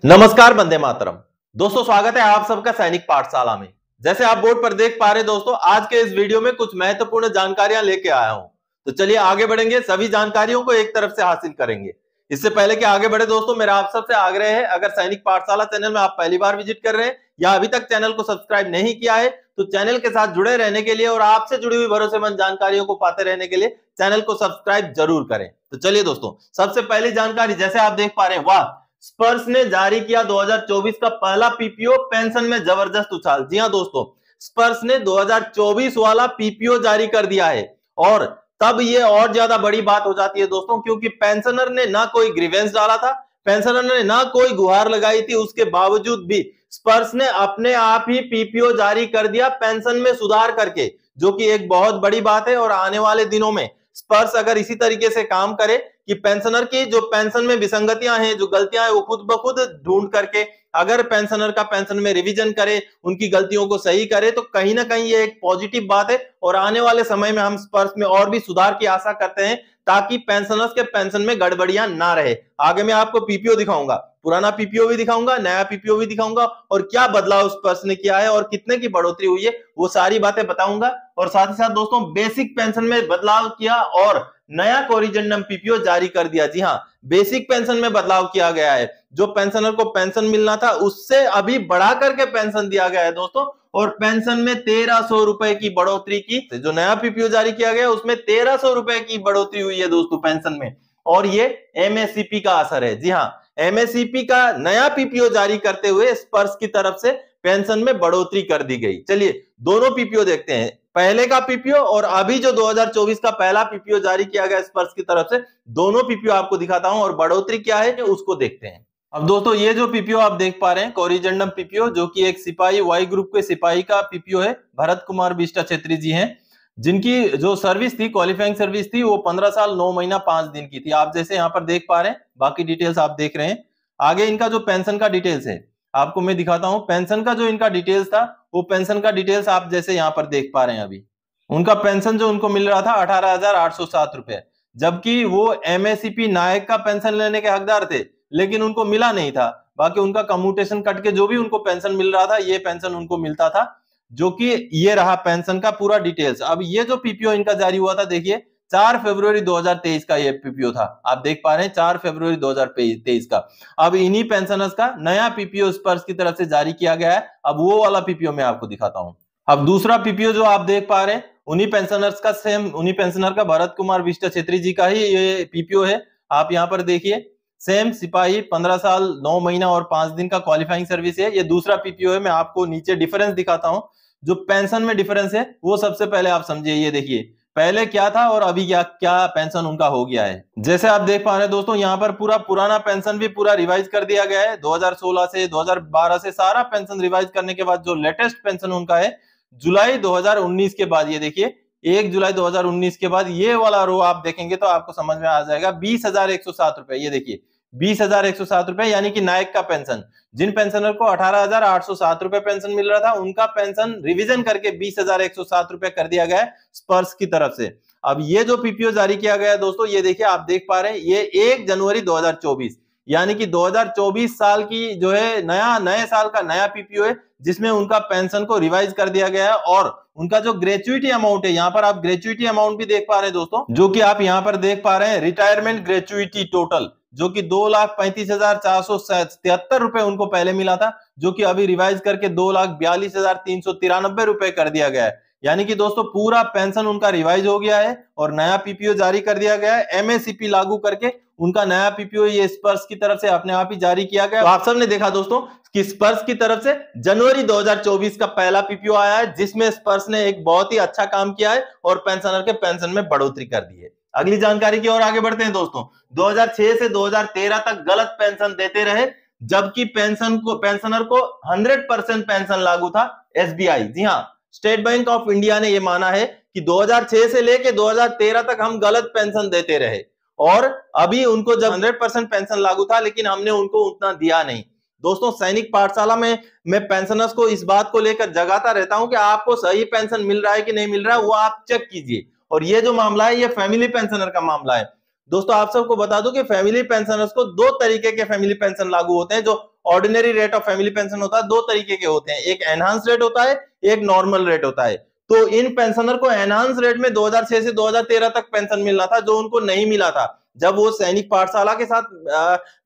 नमस्कार, वंदे मातरम। दोस्तों, स्वागत है आप सबका सैनिक पाठशाला में। जैसे आप बोर्ड पर देख पा रहे दोस्तों, आज के इस वीडियो में कुछ महत्वपूर्ण जानकारियां लेके आया हूं। तो चलिए आगे बढ़ेंगे, सभी जानकारियों को एक तरफ से हासिल करेंगे। इससे पहले कि आगे बढ़े दोस्तों, मेरा आप सबसे आग्रह है, अगर सैनिक पाठशाला चैनल में आप पहली बार विजिट कर रहे हैं या अभी तक चैनल को सब्सक्राइब नहीं किया है, तो चैनल के साथ जुड़े रहने के लिए और आपसे जुड़ी हुई भरोसेमंद जानकारियों को पाते रहने के लिए चैनल को सब्सक्राइब जरूर करें। तो चलिए दोस्तों, सबसे पहली जानकारी, जैसे आप देख पा रहे हैं, वाह, स्पर्श ने जारी किया 2024 का पहला पीपीओ, पेंशन में जबरदस्त उछाल। जी हां दोस्तों, स्पर्श ने 2024 वाला पीपीओ जारी कर दिया है और तब ये और ज्यादा बड़ी बात हो जाती है दोस्तों, क्योंकि पेंशनर ने ना कोई ग्रीवेंस डाला था, पेंशनर ने ना कोई गुहार लगाई थी, उसके बावजूद भी स्पर्श ने अपने आप ही पीपीओ जारी कर दिया पेंशन में सुधार करके, जो कि एक बहुत बड़ी बात है। और आने वाले दिनों में स्पर्श अगर इसी तरीके से काम करे कि पेंशनर की जो पेंशन में विसंगतियां हैं, जो गलतियां हैं, वो खुद ब खुद ढूंढ करके अगर पेंशनर का पेंशन में रिवीजन करे, उनकी गलतियों को सही करे, तो कहीं ना कहीं ये एक पॉजिटिव बात है। और आने वाले समय में हम स्पर्श में और भी सुधार की आशा करते हैं, ताकि पेंशनर्स के पेंशन में गड़बड़ियां ना रहे। आगे मैं आपको पीपीओ दिखाऊंगा, पुराना पीपीओ भी दिखाऊंगा, नया पीपीओ भी दिखाऊंगा, और क्या बदलाव स्पर्श ने किया है और कितने की बढ़ोतरी हुई है, वो सारी बातें बताऊंगा। और साथ ही साथ दोस्तों, बेसिक पेंशन में बदलाव किया और नया कोरिजेंडम पीपीओ जारी कर दिया। जी हां, बेसिक पेंशन में बदलाव किया गया है। जो पेंशनर को पेंशन मिलना था, उससे अभी बढ़ा करके पेंशन दिया गया है दोस्तों। और पेंशन में 1300 रुपए की बढ़ोतरी की, जो नया पीपीओ जारी किया गया उसमें 1300 रुपए की बढ़ोतरी हुई है दोस्तों पेंशन में। और ये एमएससीपी का असर है। जी हां, एमएससीपी का नया पीपीओ जारी करते हुए स्पर्श की तरफ से पेंशन में बढ़ोतरी कर दी गई। चलिए दोनों पीपीओ देखते हैं, पहले का पीपीओ और अभी जो 2024 का पहला पीपीओ जारी किया गया स्पर्श की तरफ से, दोनों पीपीओ आपको दिखाता हूं और बढ़ोतरी क्या है उसको देखते हैं। अब दोस्तों, ये जो पीपीओ आप देख पा रहे हैं, कोरिजेंडम पीपीओ, जो कि एक सिपाही, वाई ग्रुप के सिपाही का पीपीओ है। भरत कुमार बिष्टा छेत्री जी हैं, जिनकी जो सर्विस थी, क्वालिफाइंग सर्विस थी, वो 15 साल 9 महीना 5 दिन की थी। आप जैसे यहाँ पर देख पा रहे हैं, बाकी डिटेल्स आप देख रहे हैं। आगे इनका जो पेंशन का डिटेल्स है आपको मैं दिखाता हूं। पेंशन का जो इनका डिटेल्स था, वो पेंशन का डिटेल्स आप जैसे यहाँ पर देख पा रहे हैं। अभी उनका पेंशन जो उनको मिल रहा था 18,807 रुपए, जबकि वो एमएससीपी नायक का पेंशन लेने के हकदार थे, लेकिन उनको मिला नहीं था। बाकी उनका कम्यूटेशन कट के जो भी उनको पेंशन मिल रहा था, ये पेंशन उनको मिलता था, जो कि ये रहा पेंशन का पूरा डिटेल्स। अब ये जो पीपीओ इनका जारी हुआ था, देखिए 4 फरवरी 2023 का ये पीपीओ था। आप देख पा रहे हैं 4 फरवरी 2023 का। अब इन्हीं पेंशनर्स का नया पीपीओ स्पर्श की तरफ से जारी किया गया है। अब वो वाला पीपीओ मैं आपको दिखाता हूं। अब दूसरा पीपीओ जो आप देख पा रहे हैं, उन्हीं पेंशनर्स का, सेम उन्हीं पेंशनर का, भरत कुमार बिष्टा छेत्री जी का ही ये पीपीओ है। आप यहाँ पर देखिए, सेम सिपाही, 15 साल 9 महीना और 5 दिन का क्वालिफाइंग सर्विस है। ये दूसरा पीपीओ है। मैं आपको नीचे डिफरेंस दिखाता हूं, जो पेंशन में डिफरेंस है वो सबसे पहले आप समझिए। ये देखिए पहले क्या था और अभी क्या क्या पेंशन उनका हो गया है। जैसे आप देख पा रहे हैं दोस्तों, यहाँ पर पूरा पुराना पेंशन भी पूरा रिवाइज कर दिया गया है। 2016 से 2012 से सारा पेंशन रिवाइज करने के बाद जो लेटेस्ट पेंशन उनका है जुलाई 2019 के बाद, ये देखिए 1 जुलाई 2019 के बाद ये वाला रो आप देखेंगे तो आपको समझ में आ जाएगा। 20,107 रुपए, ये देखिए 20,107 रुपए, यानी कि नायक का पेंशन। जिन पेंशनर को 18,807 रुपए पेंशन मिल रहा था, उनका पेंशन रिवीजन करके 20,107 रुपए कर दिया गया है स्पर्श की तरफ से। अब ये जो पीपीओ जारी किया गया है दोस्तों, ये देखिए आप देख पा रहे हैं, ये 1 जनवरी 2024, यानी कि 2024 साल की जो है नए साल का नया पीपीओ है, जिसमें उनका पेंशन को रिवाइज कर दिया गया है। और उनका जो ग्रेचुइटी अमाउंट है, यहाँ पर आप ग्रेचुइटी अमाउंट भी देख पा रहे हैं दोस्तों, जो कि आप यहाँ पर देख पा रहे हैं, रिटायरमेंट ग्रेचुइटी टोटल, जो कि 2,35,477 रुपए उनको पहले मिला था, जो कि अभी रिवाइज करके 2,42,393 रुपए कर दिया गया है। यानी कि दोस्तों पूरा पेंशन उनका रिवाइज हो गया है और नया पीपीओ जारी कर दिया गया है। एमएससीपी लागू करके उनका नया पीपीओ ये स्पर्श की तरफ से अपने आप ही जारी किया गया। तो आप सबने देखा दोस्तों कि स्पर्श की तरफ से जनवरी 2024 का पहला पीपीओ आया है, जिसमें स्पर्श ने एक बहुत ही अच्छा काम किया है और पेंशनर के पेंशन में बढ़ोतरी कर दी है। अगली जानकारी की ओर आगे बढ़ते हैं दोस्तों। 2006 से 2013 तक गलत पेंशन देते रहे, जबकि पेंशनर को 100% पेंशन लागू था। एसबीआई, जी हां, स्टेट बैंक ऑफ इंडिया ने यह माना है कि 2006 से लेके 2013 तक हम गलत पेंशन देते रहे, और अभी उनको जब 100% पेंशन लागू था, लेकिन हमने उनको उतना दिया नहीं। दोस्तों, सैनिक पाठशाला में मैं पेंशनर्स को इस बात को लेकर जगाता रहता हूं कि आपको सही पेंशन मिल रहा है कि नहीं मिल रहा है, वो आप चेक कीजिए। और ये जो मामला है, ये फैमिली पेंशनर का मामला है। दोस्तों, आप सबको बता दूं कि फैमिली पेंशनर्स को 2 तरीके के फैमिली पेंशन लागू होते हैं, जो ordinary rate of family pension होता है, दो तरीके के होते हैं, एक एनहांस रेट होता है, एक नॉर्मल रेट होता है। तो इन पेंशनर को एनहांस रेट में 2006 से 2013 तक पेंशन मिलना था, जो उनको नहीं मिला था। जब वो सैनिक पाठशाला के साथ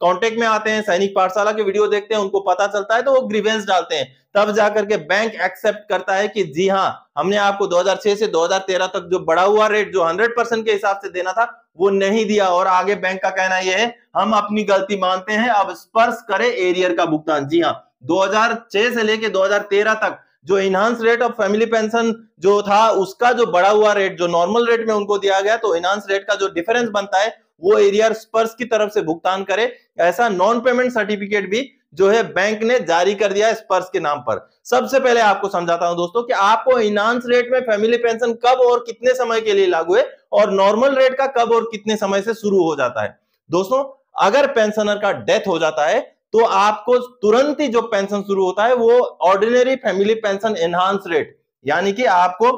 कांटेक्ट में आते हैं, सैनिक पाठशाला के वीडियो देखते हैं, उनको पता चलता है तो वो ग्रीवेंस डालते हैं, तब जाकर के बैंक एक्सेप्ट करता है कि जी हाँ, हमने आपको 2006 से 2013 तक जो बढ़ा हुआ रेट जो 100% के हिसाब से देना था वो नहीं दिया। और आगे बैंक का कहना यह है, हम अपनी गलती मानते हैं, अब स्पर्श करें एरियर का भुगतान। जी हाँ, 2006 से लेके 2013 तक जो enhance rate of family pension जो था, उसका जो बढ़ा हुआ रेट जो नॉर्मल रेट में उनको दिया गया, तो इनहांस रेट का जो डिफरेंस बनता है वो एरियर स्पर्श की तरफ से भुगतान करे, ऐसा नॉन पेमेंट सर्टिफिकेट भी जो है बैंक ने जारी कर दिया है स्पर्श के नाम पर। सबसे पहले आपको समझाता हूं दोस्तों कि आपको इनहांस रेट में फैमिली पेंशन कब और कितने समय के लिए लागू है, और नॉर्मल रेट का कब और कितने समय से शुरू हो जाता है। दोस्तों, अगर पेंशनर का डेथ हो जाता है तो आपको तुरंत ही जो पेंशन शुरू होता है वो ordinary family pension enhance rate, यानी कि आपको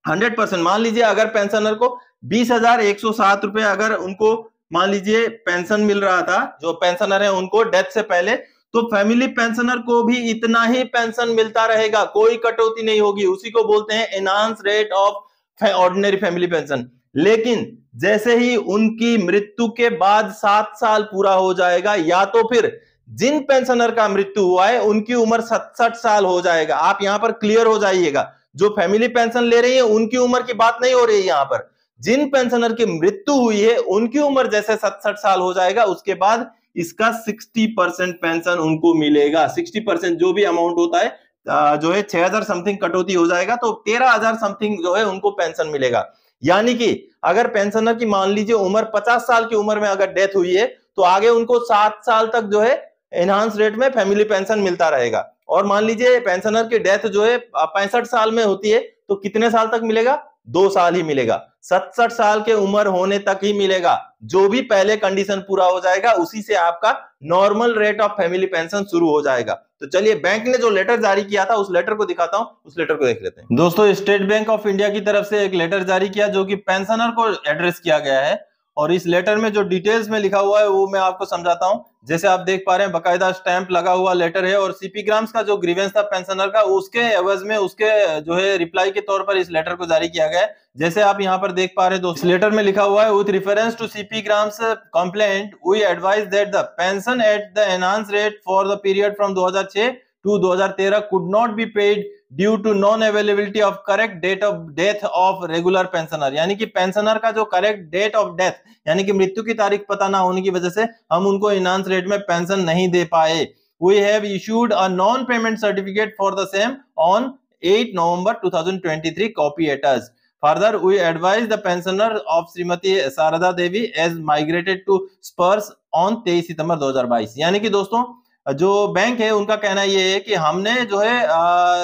100%, मान लीजिए अगर पेंशनर को 20,107 रुपए अगर उनको मान लीजिए पेंशन मिल रहा था, जो पेंशनर है उनको डेथ से पहले, तो फैमिली पेंशनर को भी इतना ही पेंशन मिलता रहेगा, कोई कटौती नहीं होगी। उसी को बोलते हैं enhance rate of ordinary family pension. लेकिन जैसे ही उनकी मृत्यु के बाद 7 साल पूरा हो जाएगा, या तो फिर जिन पेंशनर का मृत्यु हुआ है उनकी उम्र 67 साल हो जाएगा। आप यहां पर क्लियर हो जाइएगा, जो फैमिली पेंशन ले रही है उनकी उम्र की बात नहीं हो रही है यहां पर, जिन पेंशनर की मृत्यु हुई है उनकी उम्र जैसे 67 साल हो जाएगा, उसके बाद इसका 60% पेंशन उनको मिलेगा। 60% जो भी अमाउंट होता है जो है 6,000 समथिंग कटौती हो जाएगा, तो 13,000 समथिंग जो है उनको पेंशन मिलेगा। यानी कि अगर पेंशनर की मान लीजिए उम्र 50 साल की उम्र में अगर डेथ हुई है, तो आगे उनको 7 साल तक जो है एनहांस रेट में फैमिली पेंशन मिलता रहेगा। और मान लीजिए पेंशनर की डेथ जो है 65 साल में होती है, तो कितने साल तक मिलेगा? 2 साल ही मिलेगा। 67 साल के उम्र होने तक ही मिलेगा। जो भी पहले कंडीशन पूरा हो जाएगा उसी से आपका normal rate of family pension शुरू हो जाएगा। तो चलिए बैंक ने जो लेटर जारी किया था उस लेटर को दिखाता हूं, उस लेटर को देख लेते हैं। दोस्तों, स्टेट बैंक ऑफ इंडिया की तरफ से एक लेटर जारी किया जो कि पेंशनर को एड्रेस किया गया है, और इस लेटर में जो डिटेल्स में लिखा हुआ है वो मैं आपको समझाता हूं। जैसे आप देख पा रहे हैं, बकायदा स्टैंप लगा हुआ लेटर है, और सीपी ग्राम्स का जो ग्रीवेंस था पेंशनर का, उसके एवज में उसके जो है रिप्लाई के तौर पर इस लेटर को जारी किया गया है। जैसे आप यहां पर देख पा रहे हैं दोस्तों, इस लेटर में लिखा हुआ है, with reference to CP grams complaint we advise that the pension at the enhance rate for the period from 2006 to 2013 could not be paid due to non availability of correct date of death of regular pensioner। यानी कि pensioner का जो correct date of death यानी कि मृत्यु की तारीख पता ना होने की वजह से हम उनको इनहांस रेट में पेंशन नहीं दे पाए। We have issued a non payment certificate for the same on 8 November 2023, copy at us। Further, we advise the pensioner of Shrimati Sharda Devi as migrated to Spurs on 23 सितंबर 2022। यानी कि दोस्तों, जो बैंक है उनका कहना ये है कि हमने जो है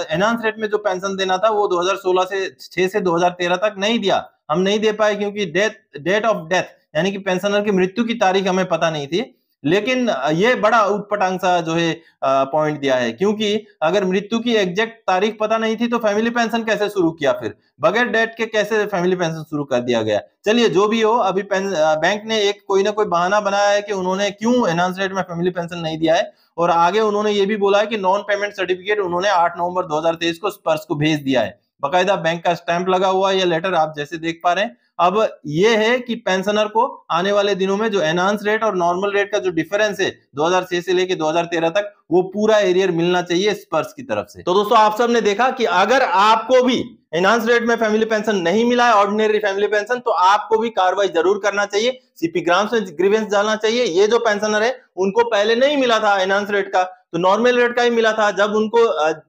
एनहांस रेट में जो पेंशन देना था वो 2016 से 6 से 2013 तक नहीं दिया, हम नहीं दे पाए क्योंकि डेट ऑफ डेथ यानी कि पेंशनर की मृत्यु की तारीख हमें पता नहीं थी। लेकिन ये बड़ा उटपटांग सा जो है पॉइंट दिया है, क्योंकि अगर मृत्यु की एग्जैक्ट तारीख पता नहीं थी तो फैमिली पेंशन कैसे शुरू किया, फिर बगैर डेट के कैसे फैमिली पेंशन शुरू कर दिया गया। चलिए जो भी हो, अभी बैंक ने एक कोई ना कोई बहाना बनाया है कि उन्होंने क्यों एनहांस रेट में फैमिली पेंशन नहीं दिया है, और आगे उन्होंने ये भी बोला है कि नॉन पेमेंट सर्टिफिकेट उन्होंने 8 नवंबर 2023 को स्पर्श को भेज दिया है। बकायदा बैंक का स्टैंप लगा हुआ है ये लेटर, आप जैसे देख पा रहे हैं। अब ये है कि पेंशनर को आने वाले दिनों में जो एनहांस रेट और नॉर्मल रेट का जो डिफरेंस है 2006 से लेके 2013 तक, वो पूरा एरियर मिलना चाहिए स्पर्श की तरफ से। तो दोस्तों, आप सबने देखा कि अगर आपको भी एनहांस रेट में फैमिली पेंशन नहीं मिला है, ऑर्डिनरी फैमिली पेंशन, तो आपको भी कार्रवाई जरूर करना चाहिए, सीपी ग्राम्स में ग्रीवेंस डालना चाहिए। ये जो पेंशनर है उनको पहले नहीं मिला था एनहांस रेट का, तो नॉर्मल रेट का ही मिला था। जब उनको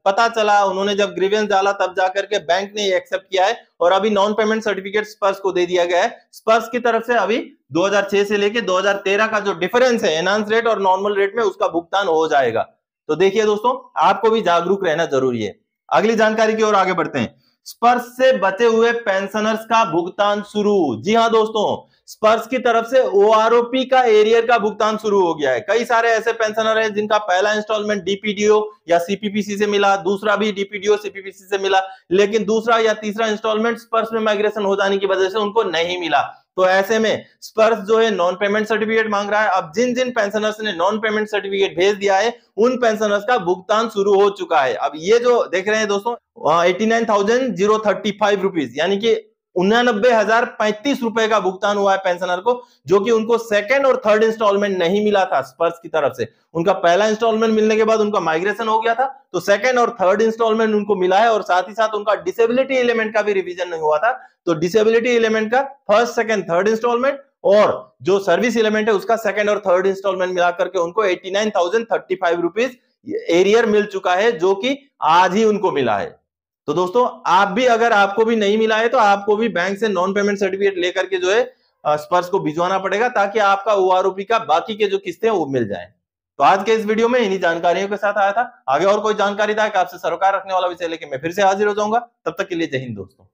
पता चला, उन्होंने जब ग्रीवेंस डाला, तब जाकर के बैंक ने ये एक्सेप्ट किया है, और अभी नॉन पेमेंट सर्टिफिकेट स्पर्श को दे दिया गया है। स्पर्श की तरफ से अभी 2006 से लेके 2013 का जो डिफरेंस है एनहांस रेट और नॉर्मल रेट में, उसका भुगतान हो जाएगा। तो देखिए दोस्तों, आपको भी जागरूक रहना जरूरी है। अगली जानकारी की ओर आगे बढ़ते हैं। स्पर्श से बचे हुए पेंशनर्स का भुगतान शुरू। जी हां दोस्तों, स्पर्श की तरफ से ओआरओपी का एरियर का भुगतान शुरू हो गया है। कई सारे ऐसे पेंशनर हैं जिनका पहला इंस्टॉलमेंट डीपीडीओ या सीपीपीसी से मिला, दूसरा भी डीपीडीओ सीपीपीसी से मिला, लेकिन दूसरा या तीसरा इंस्टॉलमेंट स्पर्श में माइग्रेशन हो जाने की वजह से उनको नहीं मिला। तो ऐसे में स्पर्श जो है नॉन पेमेंट सर्टिफिकेट मांग रहा है। अब जिन जिन पेंशनर्स ने नॉन पेमेंट सर्टिफिकेट भेज दिया है उन पेंशनर्स का भुगतान शुरू हो चुका है। अब ये जो देख रहे हैं दोस्तों 89,035 रुपीज यानी कि 89,035 रुपए का भुगतान हुआ है पेंशनर को, जो कि उनको सेकंड और थर्ड इंस्टॉलमेंट नहीं मिला था स्पर्श की तरफ से। उनका पहला इंस्टॉलमेंट मिलने के बाद उनका माइग्रेशन हो गया था, तो सेकंड और थर्ड इंस्टॉलमेंट उनको मिला है, और साथ ही साथ उनका डिसेबिलिटी एलिमेंट का भी रिवीजन नहीं हुआ था। तो डिसेबिलिटी एलिमेंट का फर्स्ट सेकंड थर्ड इंस्टॉलमेंट और जो सर्विस एलिमेंट है उसका सेकंड और थर्ड इंस्टॉलमेंट मिलाकर के उनको 89,035 रुपीज एरियर मिल चुका है, जो कि आज ही उनको मिला है। तो दोस्तों आप भी, अगर आपको भी नहीं मिला है तो आपको भी बैंक से नॉन पेमेंट सर्टिफिकेट लेकर के जो है स्पर्श को भिजवाना पड़ेगा, ताकि आपका ओआरओपी का बाकी के जो किस्तें हैं वो मिल जाएं। तो आज के इस वीडियो में इन्हीं जानकारियों के साथ आया था। आगे और कोई जानकारी था कि आपसे सरोकार रखने वाला विषय लेके मैं फिर से हाजिर हो जाऊंगा। तब तक के लिए जय हिंद दोस्तों।